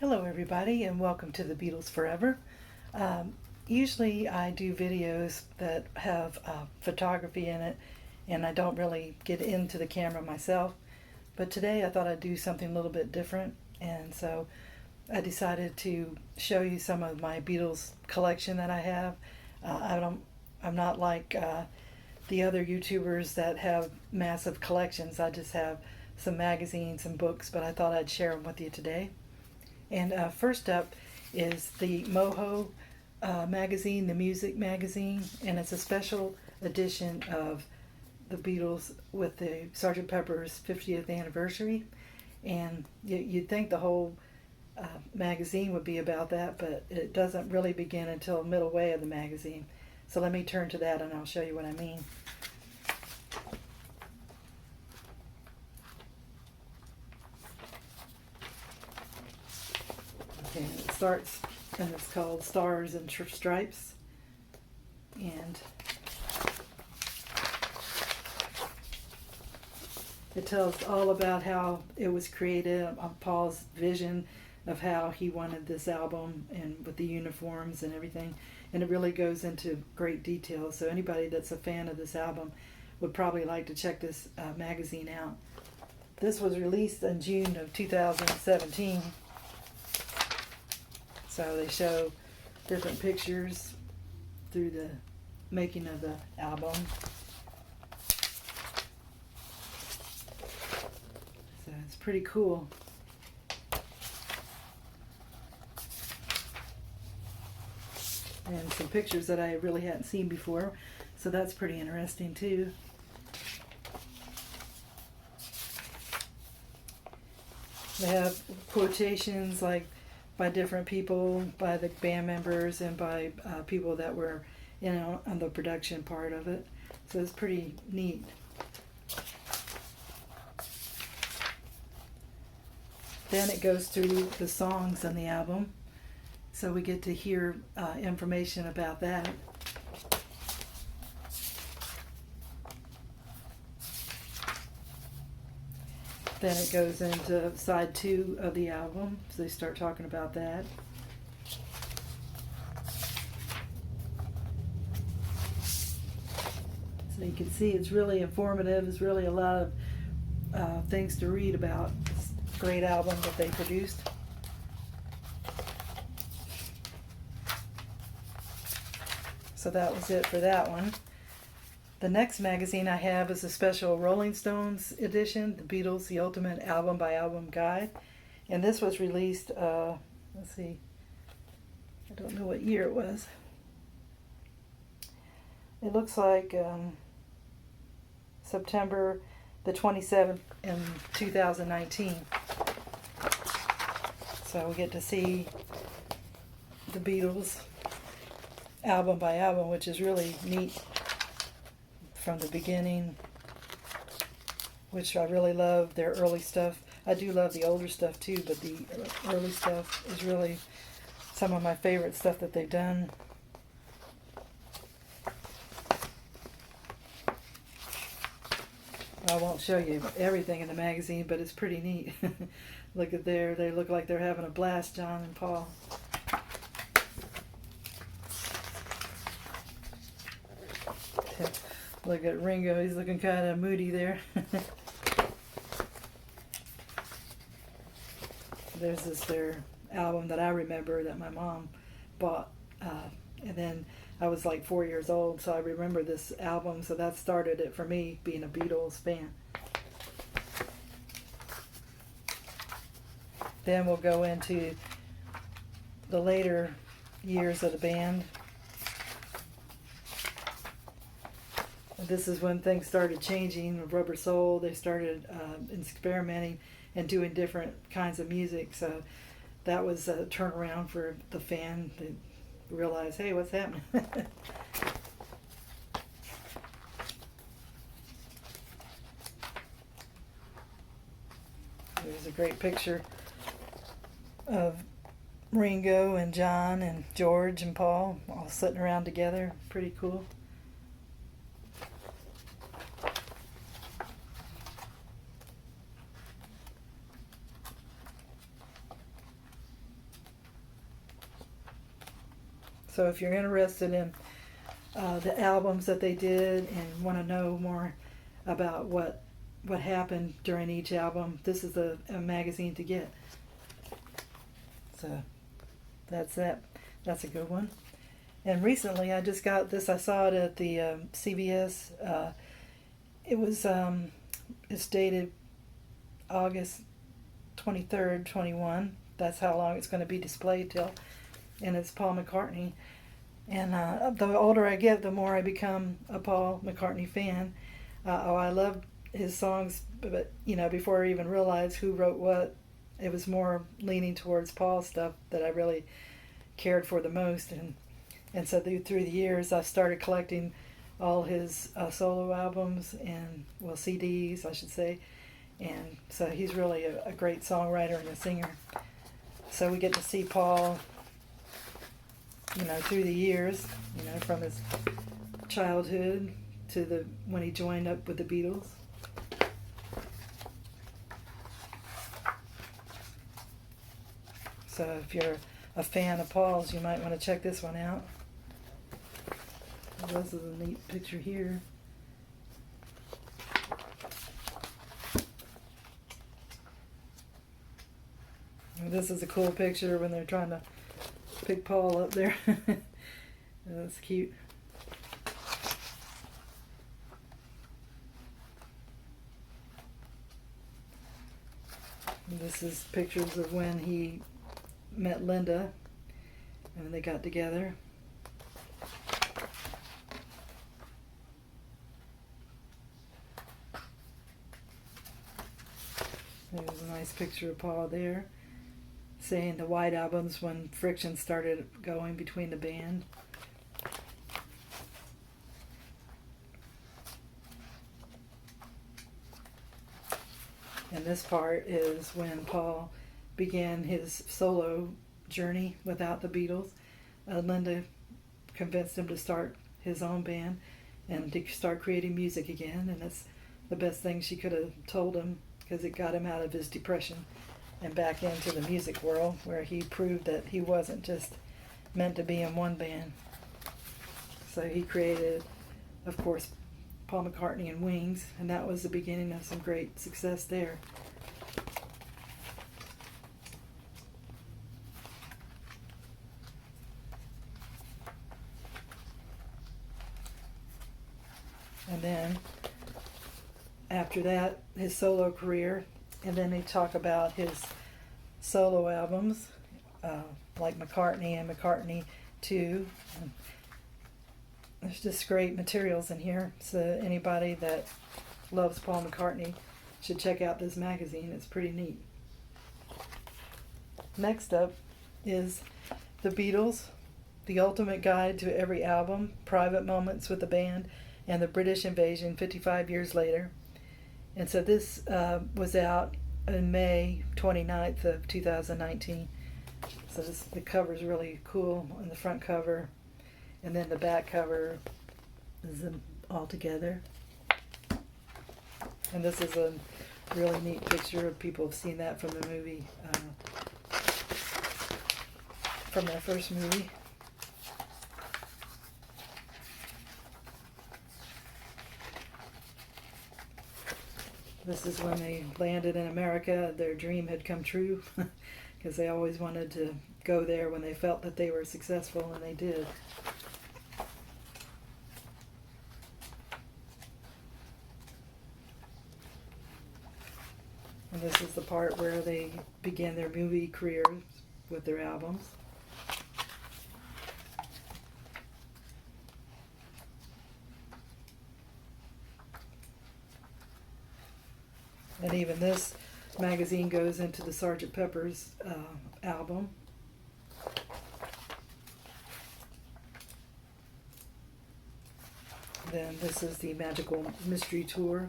Hello everybody and welcome to the Beatles Forever. Usually I do videos that have photography in it and I don't really get into the camera myself, but today I thought I'd do something a little bit different, and so I decided to show you some of my Beatles collection that I have. I'm not like the other YouTubers that have massive collections. I just have some magazines and books, but I thought I'd share them with you today. And first up is the Moho magazine, the music magazine, and it's a special edition of the Beatles with the Sgt. Pepper's 50th anniversary. And you'd think the whole magazine would be about that, but it doesn't really begin until the middle way of the magazine. So let me turn to that and I'll show you what I mean. Okay, it starts and it's called Stars and Stripes, and it tells all about how it was created, Paul's vision of how he wanted this album and with the uniforms and everything, and it really goes into great detail. So anybody that's a fan of this album would probably like to check this magazine out. This was released in June of 2017. So they show different pictures through the making of the album. So it's pretty cool. And some pictures that I really hadn't seen before. So that's pretty interesting too. They have quotations like by different people, by the band members, and by people that were on the production part of it. So it's pretty neat. Then it goes through the songs on the album, so we get to hear information about that. Then it goes into side 2 of the album, so they start talking about that. So you can see it's really informative. It's really a lot of things to read about this great album that they produced. So that was it for that one. The next magazine I have is a special Rolling Stones edition, The Beatles, The Ultimate Album by Album Guide. And this was released, let's see, I don't know what year it was. It looks like September the 27th in 2019. So we get to see the Beatles album by album, which is really neat. From the beginning, which I really love their early stuff. I do love the older stuff too, but the early stuff is really some of my favorite stuff that they've done. I won't show you everything in the magazine, but it's pretty neat. Look at there, they look like they're having a blast, John and Paul. Look at Ringo, he's looking kind of moody there. There's their album that I remember that my mom bought. And then I was like 4 years old, so I remember this album, so that started it for me, being a Beatles fan. Then we'll go into the later years of the band. This is when things started changing. With Rubber Soul, they started experimenting and doing different kinds of music. So that was a turnaround for the fan to realize, hey, what's happening? There's a great picture of Ringo and John and George and Paul all sitting around together. Pretty cool. So if you're interested in the albums that they did and want to know more about what happened during each album, this is a magazine to get. So that's that. That's a good one. And recently I just got this. I saw it at the CVS. It's dated August 23rd, 21. That's how long it's going to be displayed till. And it's Paul McCartney. And the older I get, the more I become a Paul McCartney fan. I love his songs, but before I even realized who wrote what, it was more leaning towards Paul's stuff that I really cared for the most. And so through the years, I started collecting all his solo albums and, CDs, I should say. And so he's really a great songwriter and a singer. So we get to see Paul, through the years, from his childhood to when he joined up with the Beatles. So if you're a fan of Paul's, you might want to check this one out. This is a neat picture here. And this is a cool picture when they're trying to pick Paul up there. That's cute. And this is pictures of when he met Linda and they got together. There's a nice picture of Paul there, saying the White Album's when friction started going between the band. And this part is when Paul began his solo journey without the Beatles. Linda convinced him to start his own band and to start creating music again, and that's the best thing she could have told him, because it got him out of his depression and back into the music world, where he proved that he wasn't just meant to be in one band. So he created, of course, Paul McCartney and Wings, and that was the beginning of some great success there. And then after that, his solo career, and then they talk about his solo albums, like McCartney and McCartney 2. There's just great materials in here, so anybody that loves Paul McCartney should check out this magazine. It's pretty neat. Next up is The Beatles, The Ultimate Guide to Every Album, Private Moments with the Band, and the British Invasion 55 years later. And so this was out on May 29th of 2019. So the cover's really cool on the front cover. And then the back cover is them all together. And this is a really neat picture. People have seen that from the movie, from their first movie. This is when they landed in America. Their dream had come true, because they always wanted to go there when they felt that they were successful, and they did. And this is the part where they began their movie careers with their albums. And even this magazine goes into the Sgt. Pepper's album. Then this is the Magical Mystery Tour.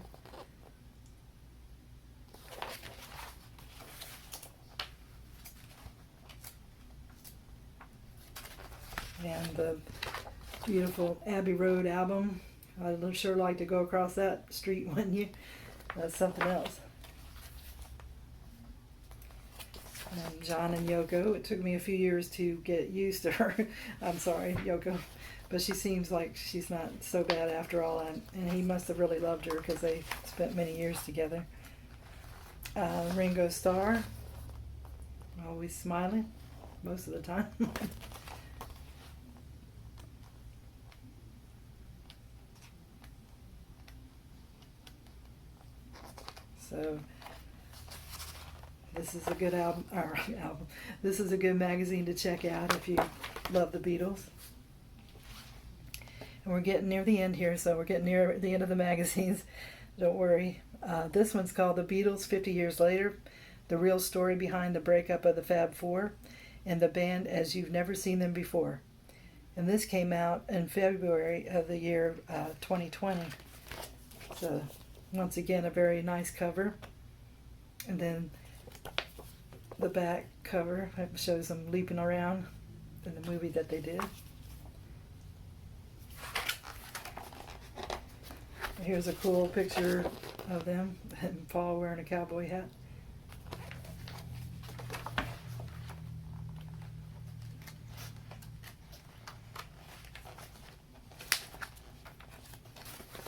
And the beautiful Abbey Road album. I'd sure like to go across that street, wouldn't you? That's something else. And John and Yoko. It took me a few years to get used to her. I'm sorry, Yoko. But she seems like she's not so bad after all. And he must have really loved her because they spent many years together. Ringo Starr. Always smiling most of the time. So this is a good album. This is a good magazine to check out if you love the Beatles. And we're getting near the end here, so we're getting near the end of the magazines. Don't worry. This one's called The Beatles 50 Years Later, the real story behind the breakup of the Fab Four and the band as you've never seen them before. And this came out in February of the year 2020. So once again, a very nice cover. And then the back cover shows them leaping around in the movie that they did. Here's a cool picture of them and Paul wearing a cowboy hat.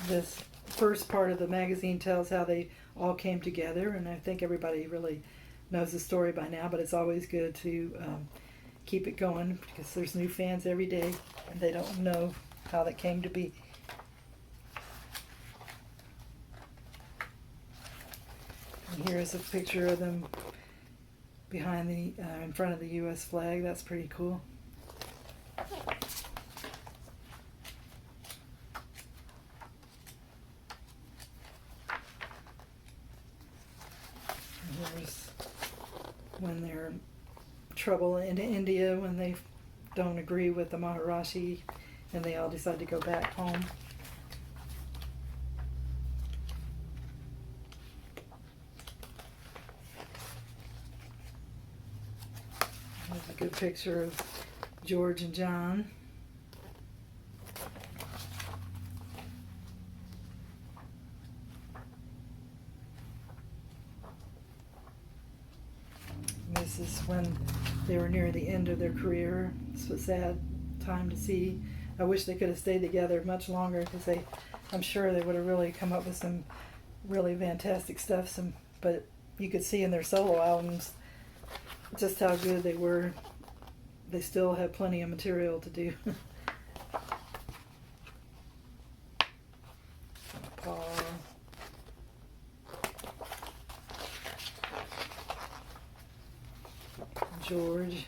This first part of the magazine tells how they all came together, and I think everybody really knows the story by now, but it's always good to keep it going because there's new fans every day and they don't know how that came to be. And here's a picture of them behind the in front of the U.S. flag. That's pretty cool. Here's when they're trouble in India, when they don't agree with the Maharishi and they all decide to go back home. There's a good picture of George and John. This is when they were near the end of their career. It's a sad time to see. I wish they could have stayed together much longer because I'm sure they would have really come up with some really fantastic stuff. But you could see in their solo albums just how good they were. They still have plenty of material to do. Paul. George.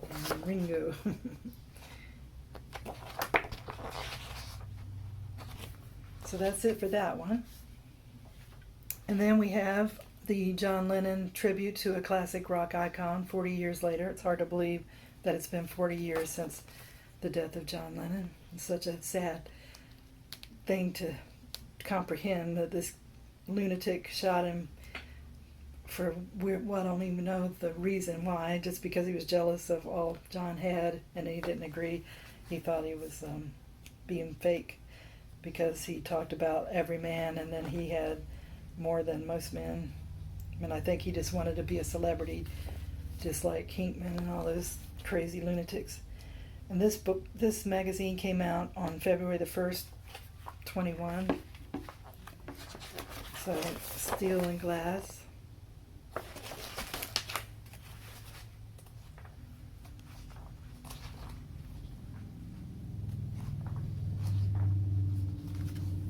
And Ringo. So that's it for that one. And then we have the John Lennon tribute to a classic rock icon 40 years later. It's hard to believe that it's been 40 years since the death of John Lennon. It's such a sad thing to comprehend that this lunatic shot him for I don't even know the reason why, just because he was jealous of all John had and he didn't agree. He thought he was being fake because he talked about every man and then he had more than most men. And I think he just wanted to be a celebrity, just like Hinkman and all those crazy lunatics. And this magazine came out on February the 1st, 21. So, steel and glass.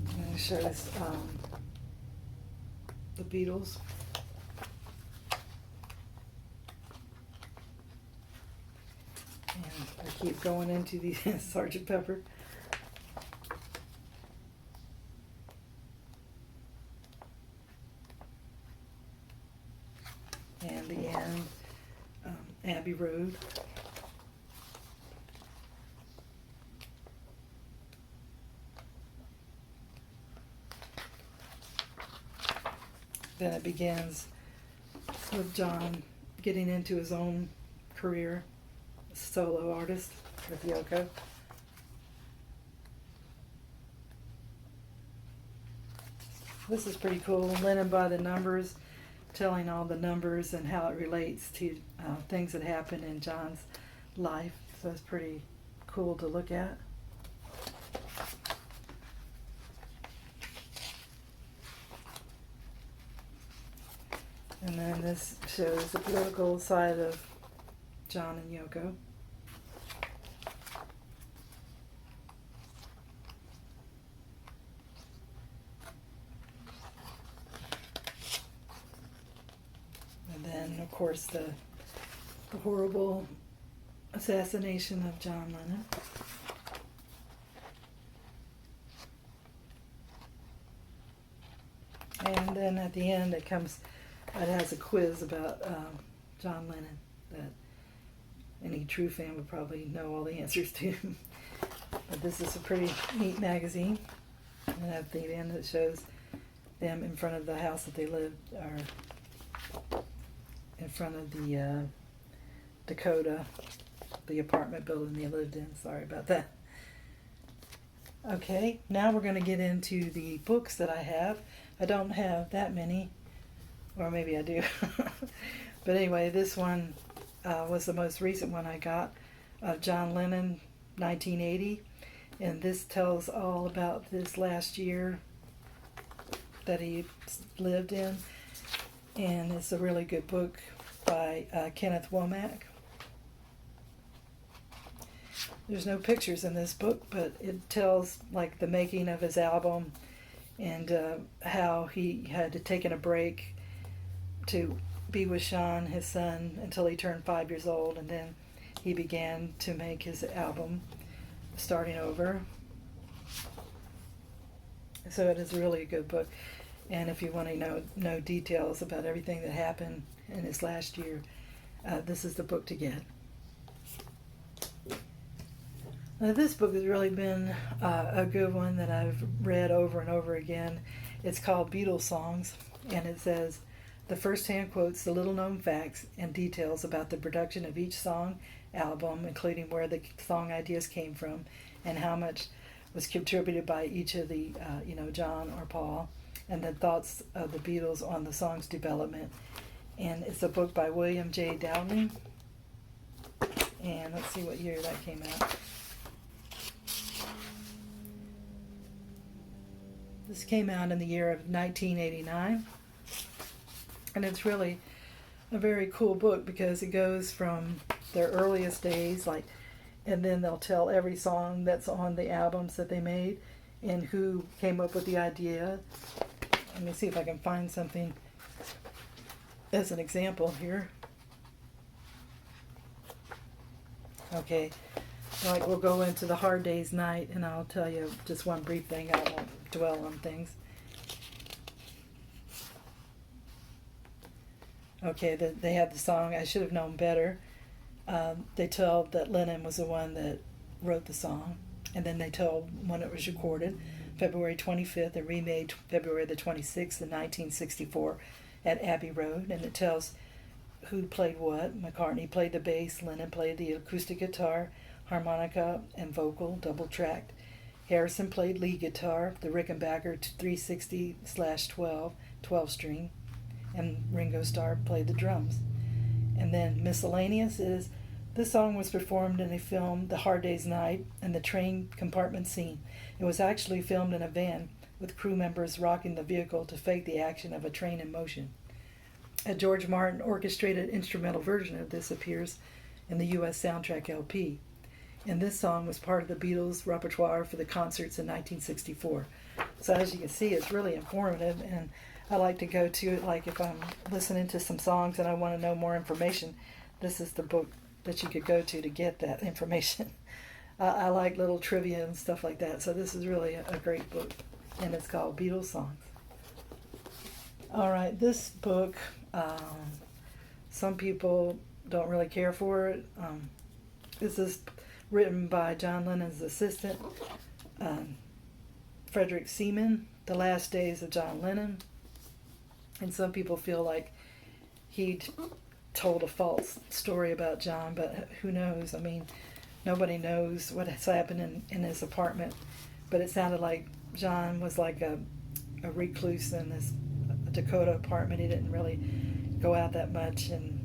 And it shows the Beatles. And I keep going into the Sgt. Pepper. And the end, Abbey Road. Then it begins with John getting into his own career as a solo artist with Yoko. This is pretty cool. Lennon by the numbers, telling all the numbers and how it relates to things that happened in John's life. So it's pretty cool to look at. And then this shows the political side of John and Yoko. And then, of course, the horrible assassination of John Lennon. And then at the end it has a quiz about John Lennon that any true fan would probably know all the answers to. But this is a pretty neat magazine. And at the end it shows them in front of the house that they lived, or in front of the Dakota, the apartment building they lived in. Sorry about that. Okay, now we're going to get into the books that I have. I don't have that many, or maybe I do. But anyway, this one was the most recent one I got, of John Lennon, 1980. And this tells all about this last year that he lived in. And it's a really good book by Kenneth Womack. There's no pictures in this book, but it tells like the making of his album and how he had to take a break to be with Sean, his son, until he turned 5 years old, and then he began to make his album, starting over. So it is really a good book, and if you want to know details about everything that happened in his last year, this is the book to get. Now, this book has really been a good one that I've read over and over again. It's called Beatles Songs, and it says, the first-hand quotes the little-known facts and details about the production of each song, album, including where the song ideas came from and how much was contributed by each of the, John or Paul, and the thoughts of the Beatles on the song's development. And it's a book by William J. Downing, and let's see what year that came out. This came out in the year of 1989, and it's really a very cool book because it goes from their earliest days, and then they'll tell every song that's on the albums that they made and who came up with the idea. Let me see if I can find something as an example here. Okay, we'll go into the Hard Day's Night, and I'll tell you just one brief thing. I won't dwell on things. Okay, they have the song I Should Have Known Better. They tell that Lennon was the one that wrote the song, and then they tell when it was recorded, February 25th, and remade February the 26th in 1964 at Abbey Road, and it tells who played what. McCartney played the bass, Lennon played the acoustic guitar, harmonica, and vocal, double-tracked. Harrison played lead guitar, the Rickenbacker 360/12, 12-string, and Ringo Starr played the drums. And then miscellaneous is, this song was performed in a film, The Hard Day's Night, and the train compartment scene. It was actually filmed in a van with crew members rocking the vehicle to fake the action of a train in motion. A George Martin orchestrated instrumental version of this appears in the U.S. soundtrack LP. And this song was part of the Beatles' repertoire for the concerts in 1964. So as you can see, it's really informative, and I like to go to it, like if I'm listening to some songs and I want to know more information, this is the book that you could go to get that information. I like little trivia and stuff like that, so this is really a great book, and it's called Beatles Songs. All right, this book, some people don't really care for it. This is written by John Lennon's assistant, Frederick Seaman, The Last Days of John Lennon. And some people feel like he told a false story about John, but who knows? I mean, nobody knows what has happened in his apartment. But it sounded like John was like a a recluse in this Dakota apartment. He didn't really go out that much, and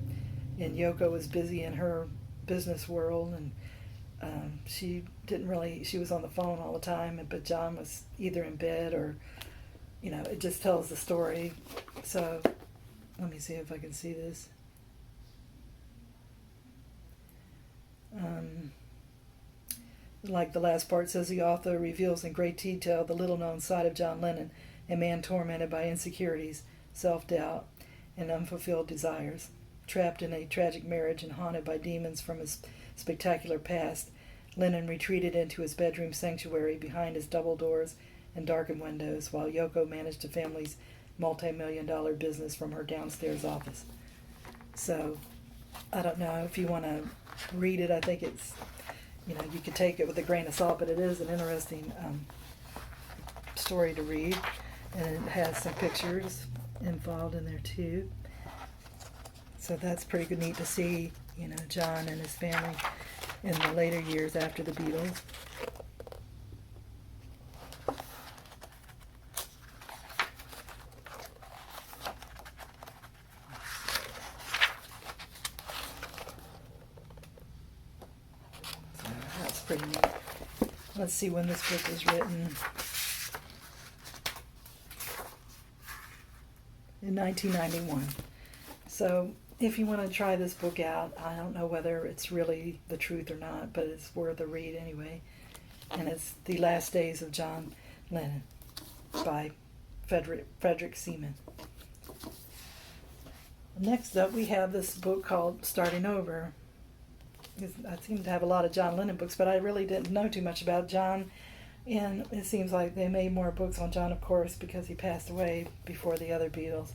Yoko was busy in her business world, and she was on the phone all the time, but John was either in bed or, it just tells the story. So let me see if I can see this. Like the last part says, the author reveals in great detail the little-known side of John Lennon, a man tormented by insecurities, self-doubt, and unfulfilled desires. Trapped in a tragic marriage and haunted by demons from his spectacular past, Lennon retreated into his bedroom sanctuary behind his double doors and darkened windows, while Yoko managed the family's multi-million-dollar business from her downstairs office. So, I don't know if you want to read it. I think it's, you could take it with a grain of salt, but it is an interesting story to read, and it has some pictures involved in there too. So that's pretty good, neat to see, John and his family in the later years after the Beatles. So that's pretty neat. Let's see when this book was written. In 1991. So if you want to try this book out, I don't know whether it's really the truth or not, but it's worth a read anyway. And it's The Last Days of John Lennon by Frederick Seaman. Next up, we have this book called Starting Over. I seem to have a lot of John Lennon books, but I really didn't know too much about John. And it seems like they made more books on John, of course, because he passed away before the other Beatles.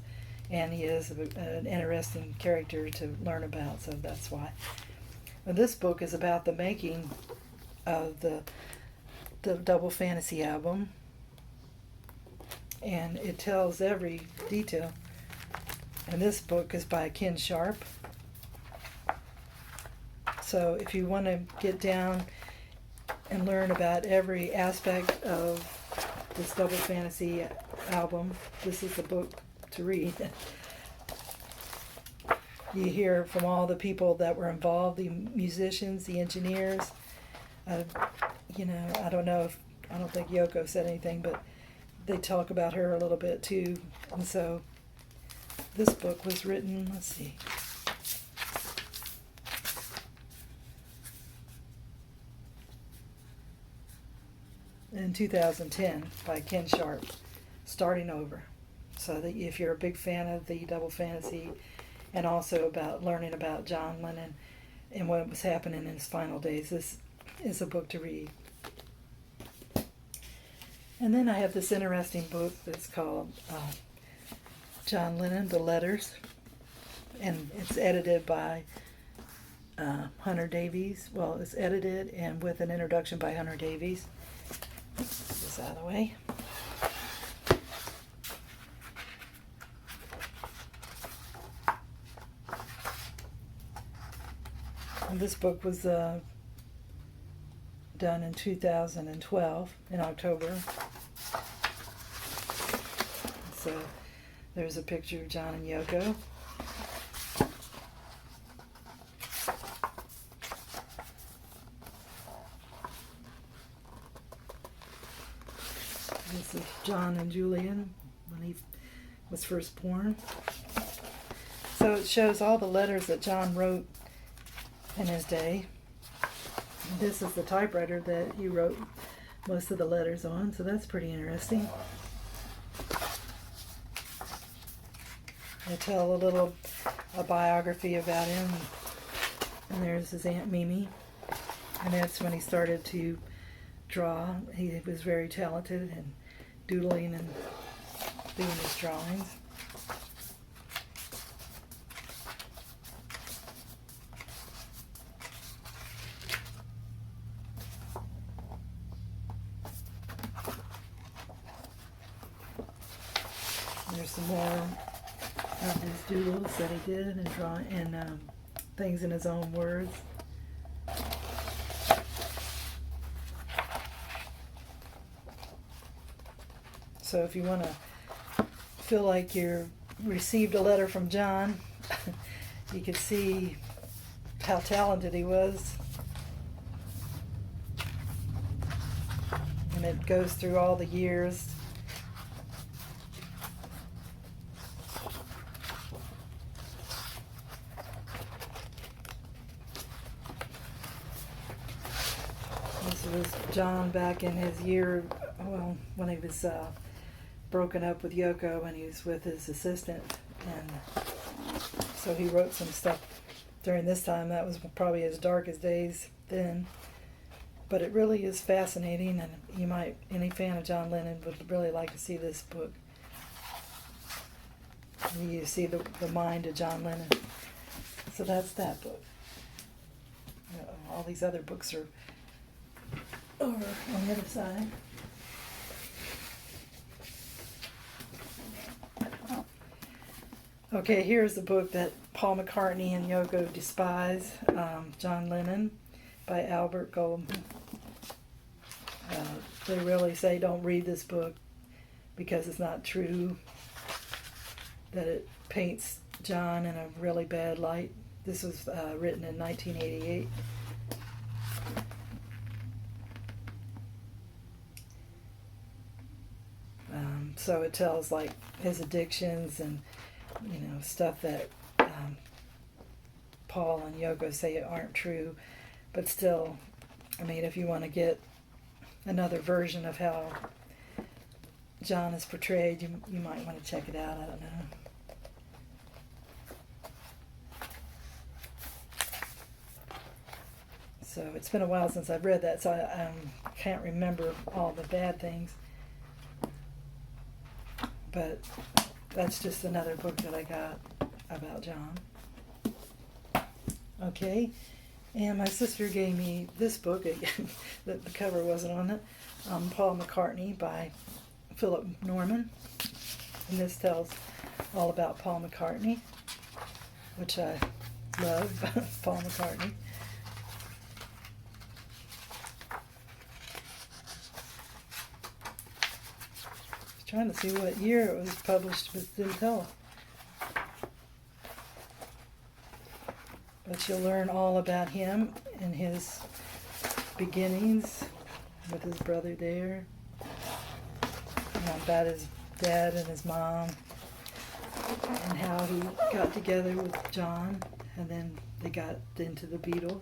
And he is an interesting character to learn about, so that's why. Well, this book is about the making of the Double Fantasy album. And it tells every detail. And this book is by Ken Sharp. So if you want to get down and learn about every aspect of this Double Fantasy album, this is the book to read. You hear from all the people that were involved, the musicians, the engineers. I don't think Yoko said anything, but they talk about her a little bit too. And so this book was written, let's see, in 2010 by Ken Sharp, Starting Over. So that if you're a big fan of the Double Fantasy, and also about learning about John Lennon and what was happening in his final days, this is a book to read. And then I have this interesting book that's called John Lennon, The Letters, and it's edited by Hunter Davies. Well, it's edited and with an introduction by Hunter Davies. Get this out of the way. And this book was done in 2012 in October. So there's a picture of John and Yoko. This is John and Julian when he was first born. So it shows all the letters that John wrote in his day. This is the typewriter that he wrote most of the letters on, so that's pretty interesting. They tell a biography about him, and there's his Aunt Mimi, and that's when he started to draw. He was very talented in doodling and doing his drawings. There's some more of his doodles that he did and drawing and things in his own words. So if you want to feel like you received a letter from John, you could see how talented he was. And it goes through all the years. This was John back in his year, well, when he was broken up with Yoko and he was with his assistant. And so he wrote some stuff during this time. That was probably his darkest days then. But it really is fascinating, and you might, any fan of John Lennon would really like to see this book. You see the mind of John Lennon. So that's that book. All these other books are over on the other side. Okay, here's the book that Paul McCartney and Yoko despise, John Lennon, by Albert Goldman. They really say don't read this book because it's not true, that it paints John in a really bad light. This was written in 1988. So it tells like his addictions and stuff that Paul and Yoko say aren't true, but still, I mean, if you want to get another version of how John is portrayed, you might want to check it out. I don't know. So it's been a while since I've read that, so I can't remember all the bad things. But that's just another book that I got about John. Okay, and my sister gave me this book, again, the cover wasn't on it, Paul McCartney by Philip Norman. And this tells all about Paul McCartney, which I love, Paul McCartney. Trying to see what year it was published, but it didn't tell. But you'll learn all about him and his beginnings with his brother there, and about his dad and his mom, and how he got together with John, and then they got into the Beatles.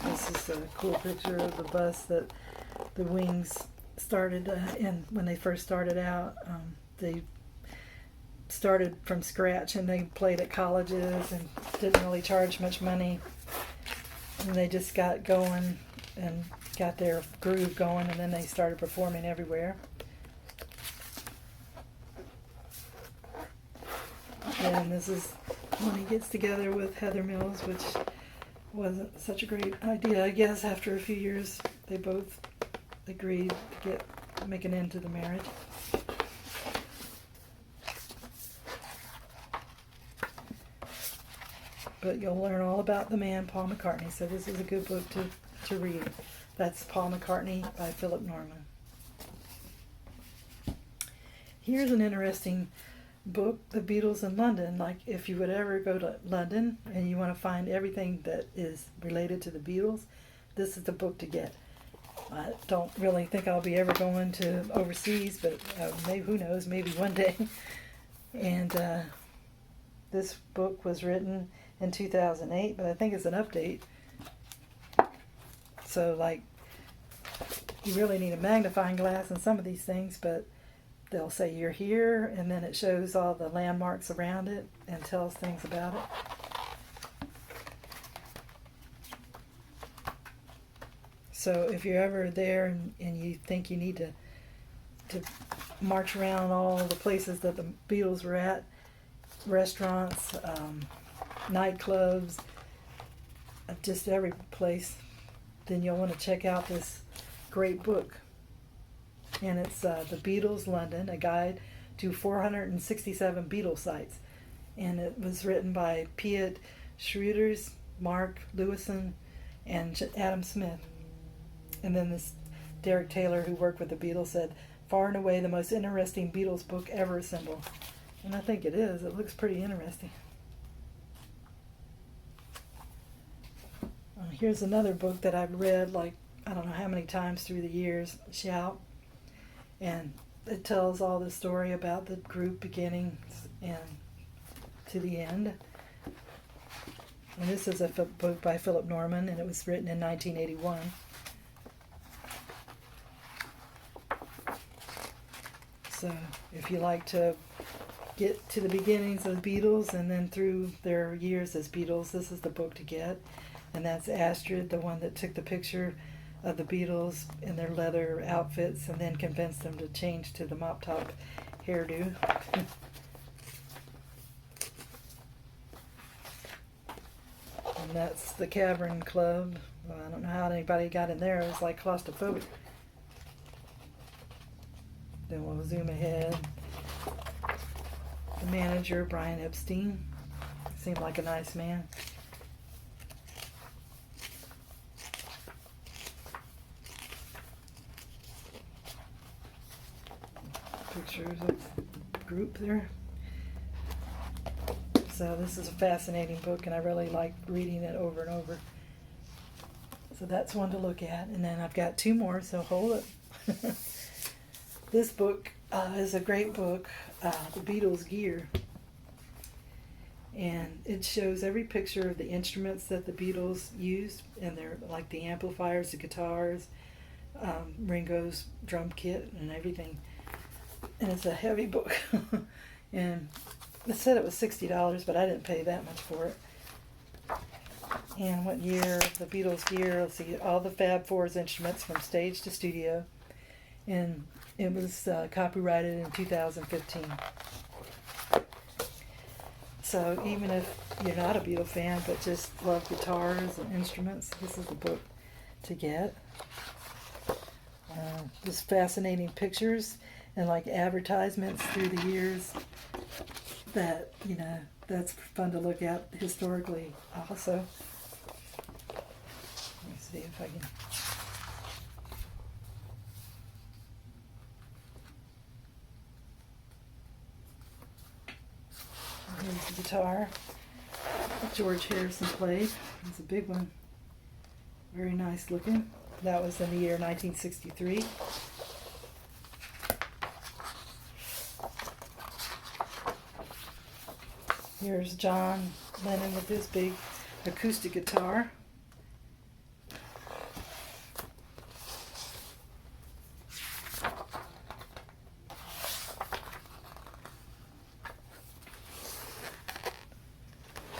This is a cool picture of the bus that the Wings started in when they first started out. They started from scratch and they played at colleges and didn't really charge much money. And they just got going and got their groove going, and then they started performing everywhere. And this is when he gets together with Heather Mills, which wasn't such a great idea, I guess. After a few years, they both agreed to make an end to the marriage. But you'll learn all about the man, Paul McCartney, so this is a good book to read. That's Paul McCartney by Philip Norman. Here's an interesting book, The Beatles in London. Like, if you would ever go to London and you want to find everything that is related to the Beatles, this is the book to get. I don't really think I'll be ever going to overseas, but maybe, who knows, maybe one day. And this book was written in 2008, but I think it's an update. So, like, you really need a magnifying glass in some of these things, but they'll say you're here, and then it shows all the landmarks around it and tells things about it. So if you're ever there and you think you need to march around all the places that the Beatles were at, restaurants, nightclubs, just every place, then you'll want to check out this great book. And it's The Beatles London, A Guide to 467 Beatles sites. And it was written by Piet Schreuders, Mark Lewison, and Adam Smith. And then this Derek Taylor, who worked with the Beatles, said, "Far and away the most interesting Beatles book ever assembled." And I think it is. It looks pretty interesting. Here's another book that I've read, like, I don't know how many times through the years, Shout. And it tells all the story about the group beginning and to the end. And this is a book by Philip Norman, and it was written in 1981. So if you like to get to the beginnings of the Beatles and then through their years as Beatles, this is the book to get. And that's Astrid, the one that took the picture of the Beatles in their leather outfits and then convinced them to change to the mop top hairdo. And that's the Cavern Club. Well, I don't know how anybody got in there. It was like claustrophobic. Then we'll zoom ahead. The manager, Brian Epstein, seemed like a nice man. Pictures of the group there. So this is a fascinating book, and I really like reading it over and over. So that's one to look at. And then I've got two more, so hold it. This book is a great book, The Beatles Gear. And it shows every picture of the instruments that the Beatles used, and they're like the amplifiers, the guitars, Ringo's drum kit, and everything. And it's a heavy book. And it said it was $60, but I didn't pay that much for it. And what year, the Beatles Gear, let's see, all the Fab Four's instruments from stage to studio. And it was copyrighted in 2015. So even if you're not a Beatle fan, but just love guitars and instruments, this is the book to get. Just fascinating pictures and like advertisements through the years that, you know, that's fun to look at historically also. Let me see if I can... Here's the guitar that George Harrison played. It's a big one. Very nice looking. That was in the year 1963. Here's John Lennon with his big acoustic guitar.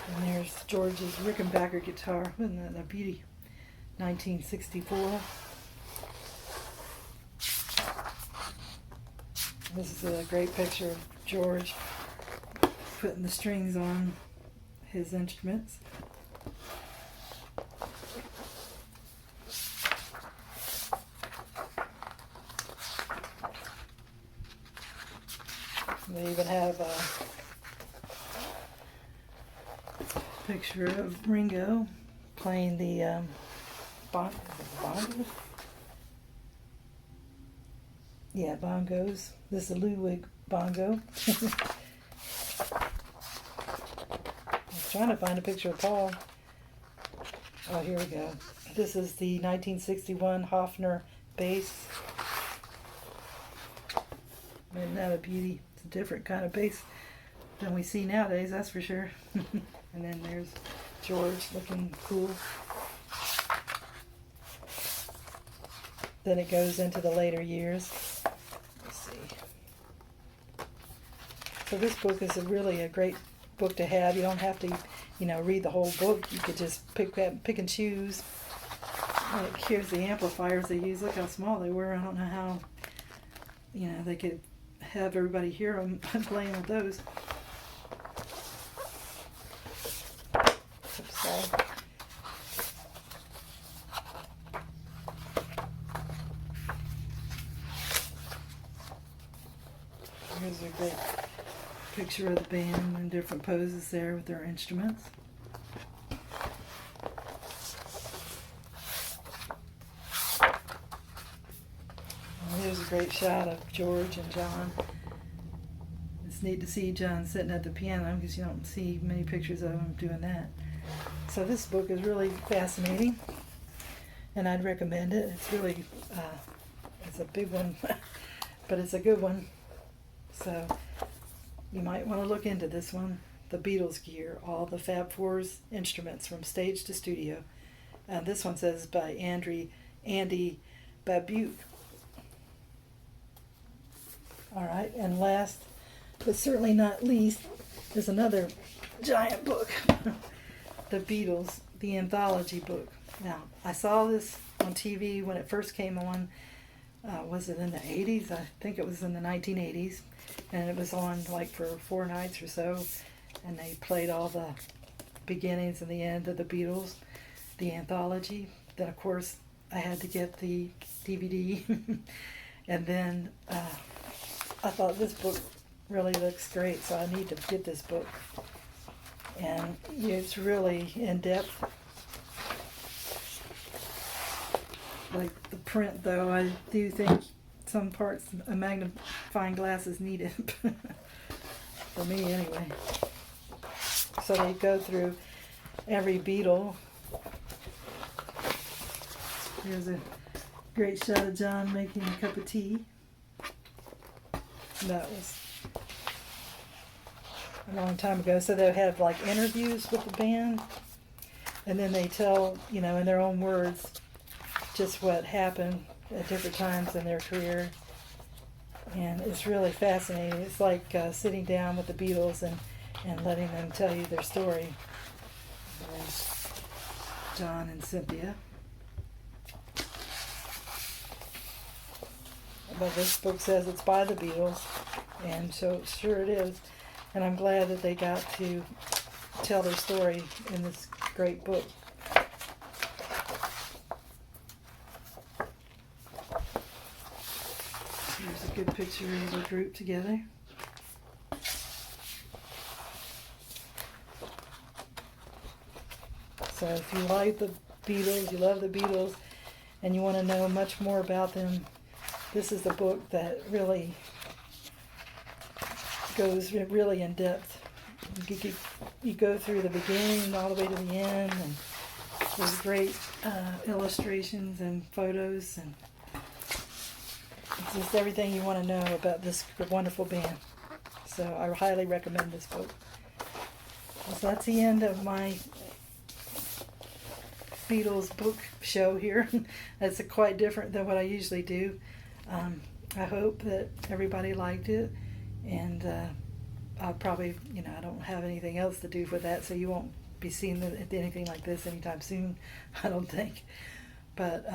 And there's George's Rickenbacker guitar. Wasn't that a beauty? 1964. This is a great picture of George putting the strings on his instruments. They even have a picture of Ringo playing the bongos? Yeah, bongos. This is a Ludwig bongo. I was trying to find a picture of Paul. Oh, here we go. This is the 1961 Hofner bass. Isn't that a beauty? It's a different kind of bass than we see nowadays, that's for sure. And then there's George looking cool. Then it goes into the later years. Let's see. So this book is really a great book to have. You don't have to, you know, read the whole book. You could just pick and choose. Like, here's the amplifiers they use. Look how small they were. I don't know how, you know, they could have everybody hear them playing with those. Oops, sorry. Here's a great picture of the band in different poses there with their instruments. And here's a great shot of George and John. It's neat to see John sitting at the piano because you don't see many pictures of him doing that. So this book is really fascinating, and I'd recommend it. It's really, it's a big one, but it's a good one. So you might want to look into this one. The Beatles Gear, all the Fab Four's instruments from stage to studio. And this one says by Andy Babuke. All right, and last but certainly not least is another giant book. The Beatles, the Anthology book. Now, I saw this on TV when it first came on. Was it in the 80s? I think it was in the 1980s. And it was on like for 4 nights or so. And they played all the beginnings and the end of the Beatles, the Anthology. Then, of course, I had to get the DVD. And then I thought this book really looks great, so I need to get this book. And it's really in-depth. Like the print, though, I do think some parts a magnifying glass is needed. For me, anyway. So they go through every Beatle. Here's a great shot of John making a cup of tea. That was a long time ago. So they have like interviews with the band, and then they tell, in their own words, just what happened at different times in their career. And it's really fascinating. It's like sitting down with the Beatles and letting them tell you their story. There's John and Cynthia. But this book says it's by the Beatles, and so sure it is. And I'm glad that they got to tell their story in this great book. Here's a good picture of the group together. So if you like the Beatles, you love the Beatles, and you want to know much more about them, this is the book that really goes really in depth. You go through the beginning all the way to the end, and there's great illustrations and photos, and it's just everything you want to know about this wonderful band. So I highly recommend this book. So that's the end of my Beatles book show here. That's quite different than what I usually do. I hope that everybody liked it, and I'll probably, I don't have anything else to do for that, so you won't be seeing anything like this anytime soon, I don't think. But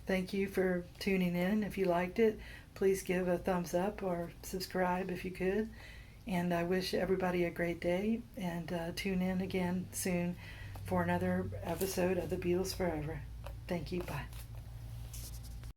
thank you for tuning in. If you liked it, please give a thumbs up or subscribe if you could. And I wish everybody a great day, and tune in again soon for another episode of The Beatles Forever. Thank you. Bye.